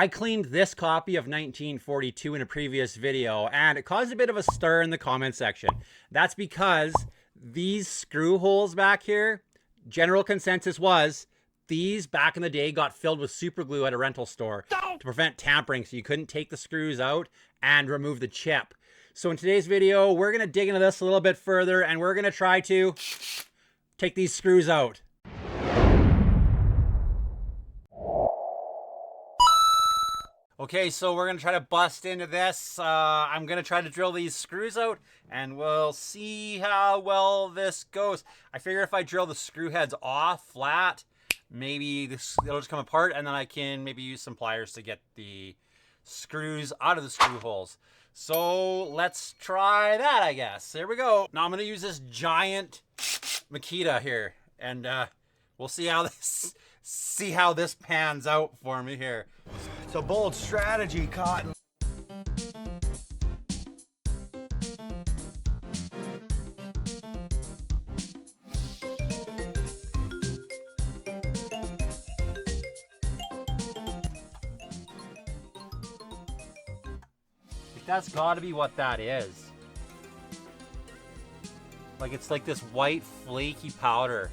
I cleaned this copy of 1942 in a previous video, and it caused a bit of a stir in the comment section. That's because these screw holes back here, general consensus was, these back in the day got filled with super glue at a rental store to prevent tampering, so you couldn't take the screws out and remove the chip. So in today's video, we're going to dig into this a little bit further, and we're going to try to take these screws out. Okay, so we're going to try to bust into this. I'm going to try to drill these screws out, and we'll see how well this goes. I figure if I drill the screw heads off flat, maybe it'll just come apart, and then I can maybe use some pliers to get the screws out of the screw holes. So let's try that, I guess. Here we go. Now I'm going to use this giant Makita here, and we'll see how this pans out for me here. It's a bold strategy, Cotton. That's got to be what that is. Like, it's like this white flaky powder.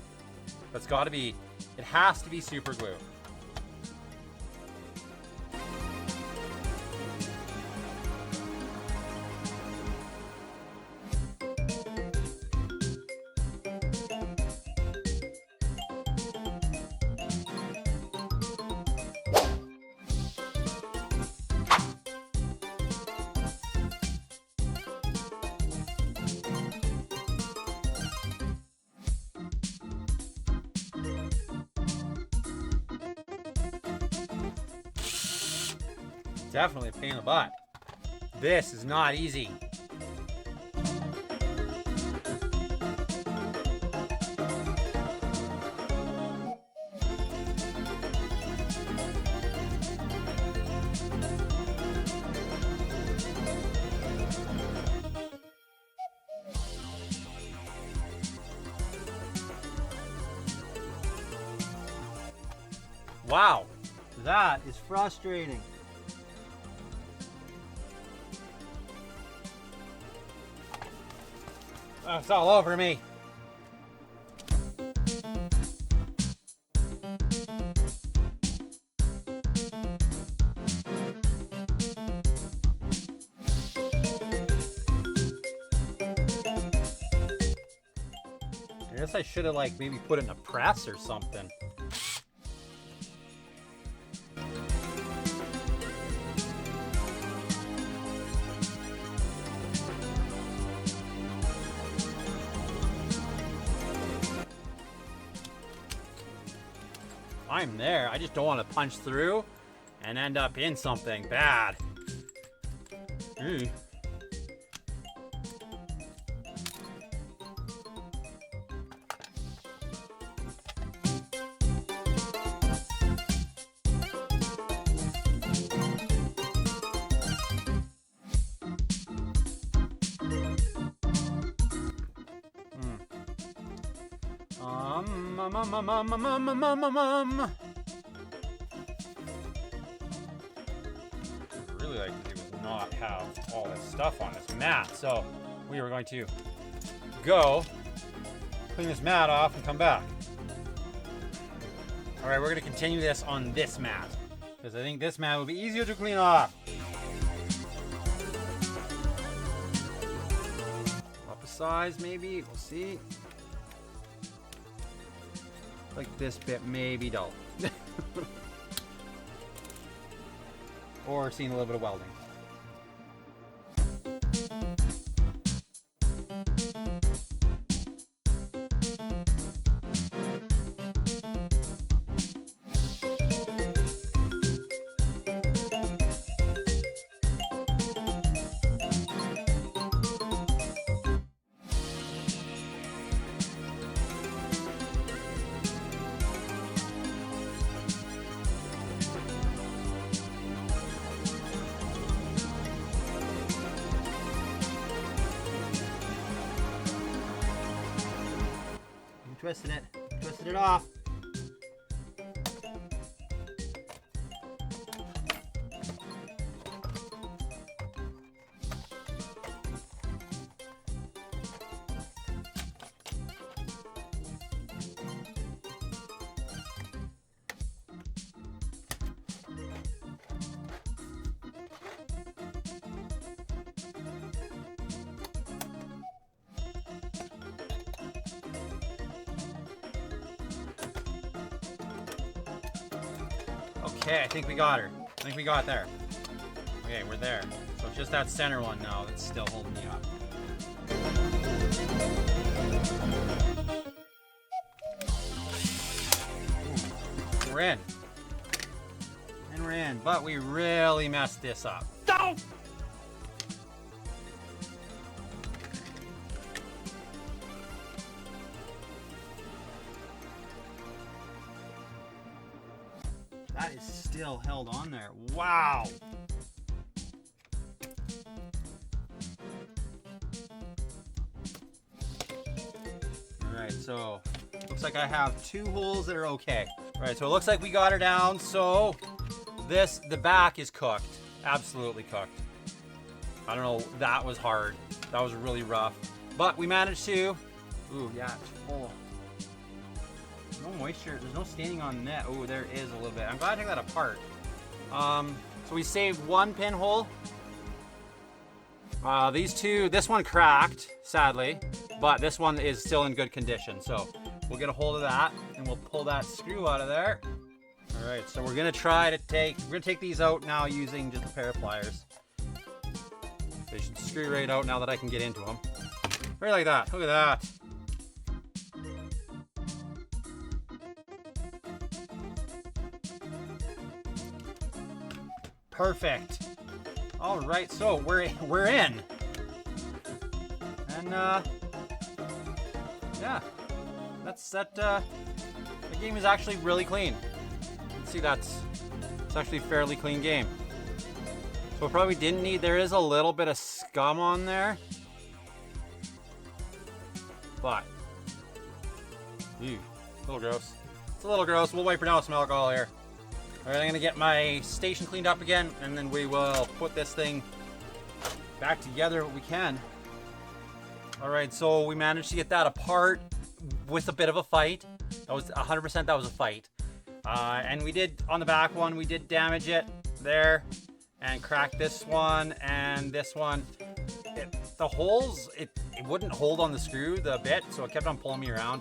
That's got to be, it has to be super glue. Definitely a pain in the butt. This is not easy. Wow, that is frustrating. Oh, it's all over me. I guess I should have maybe put it in a press or something. I'm there. I just don't want to punch through and end up in something bad. Really like to do is not have all this stuff on this mat, so we are going to go clean this mat off and come back. All right, we're going to continue this on this mat because I think this mat will be easier to clean off. Up a size maybe, we'll see. Like this bit may be dull. Or seeing a little bit of welding. Twisted it off. Okay, I think we got her. I think we got there. Okay, we're there. So it's just that center one now that's still holding me up. Ooh, we're in. And we're in, but we really messed this up. Don't! That is still held on there. Wow. All right, so looks like I have 2 holes that are okay. All right, so it looks like we got her down. So the back is cooked, absolutely cooked. I don't know, that was hard. That was really rough, but we managed to. Ooh, yeah, it's full. No moisture, there's no staining on the net. Oh, there is a little bit. I'm glad I took that apart. So we saved 1 pinhole. These 2, this one cracked, sadly, but this one is still in good condition. So we'll get a hold of that and we'll pull that screw out of there. All right, so we're gonna take these out now using just a pair of pliers. They should screw right out now that I can get into them. Right like that, look at that. Perfect. All right, so we're in, and yeah, the game is actually really clean. Let's see, it's actually a fairly clean game. So we probably didn't need. There is a little bit of scum on there, but ew, a little gross. It's a little gross. We'll wipe her down with some alcohol here. All right, I'm gonna get my station cleaned up again, and then we will put this thing back together what we can. All right, so we managed to get that apart with a bit of a fight. That was 100%, that was a fight. And we did, on the back one, we did damage it there and crack this one and this one. The holes, it wouldn't hold on the screw, the bit, so it kept on pulling me around.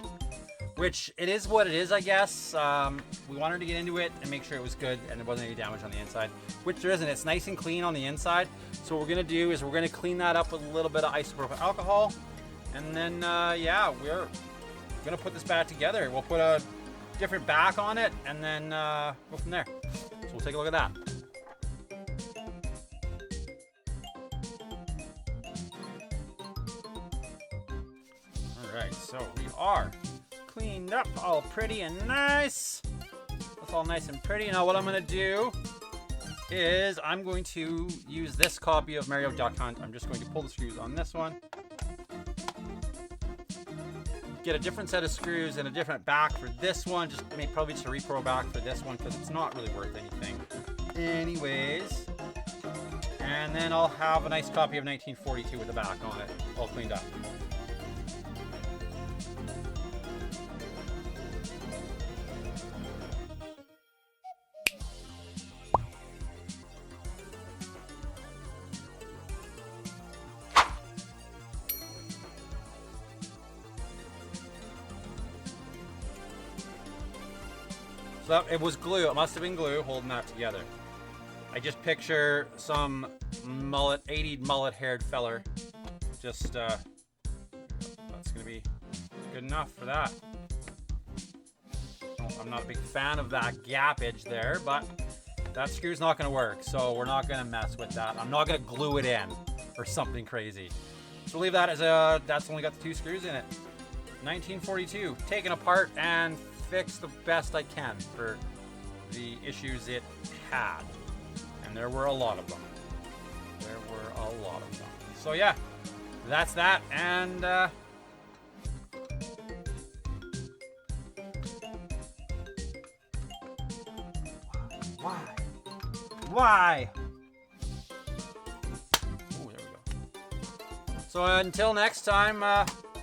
Which, it is what it is, I guess. We wanted to get into it and make sure it was good and there wasn't any damage on the inside, which there isn't. It's nice and clean on the inside. So what we're gonna do is we're gonna clean that up with a little bit of isopropyl alcohol. And then, yeah, we're gonna put this back together. We'll put a different back on it and then go from there. So we'll take a look at that. All right, so we are cleaned up, all pretty and nice. That's all nice and pretty. Now what I'm gonna do is I'm going to use this copy of Mario Duck Hunt. I'm just going to pull the screws on this one. Get a different set of screws and a different back for this one. Probably just a repro back for this one because it's not really worth anything anyways. And then I'll have a nice copy of 1942 with the back on it, all cleaned up. So it was glue. It must have been glue holding that together. I just picture some 80 mullet-haired feller. Just, that's gonna be good enough for that. I'm not a big fan of that gappage there, but that screw's not gonna work, so we're not gonna mess with that. I'm not gonna glue it in or something crazy. So leave that as that's only got the 2 screws in it. 1942, taken apart and fix the best I can for the issues it had. And there were a lot of them. So yeah, that's that. And why? Oh, there we go. So until next time,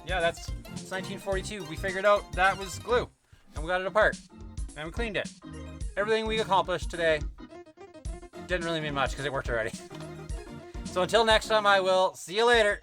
yeah, it's 1942. We figured out that was glue. And we got it apart. And we cleaned it. Everything we accomplished today didn't really mean much because it worked already. So until next time, I will see you later.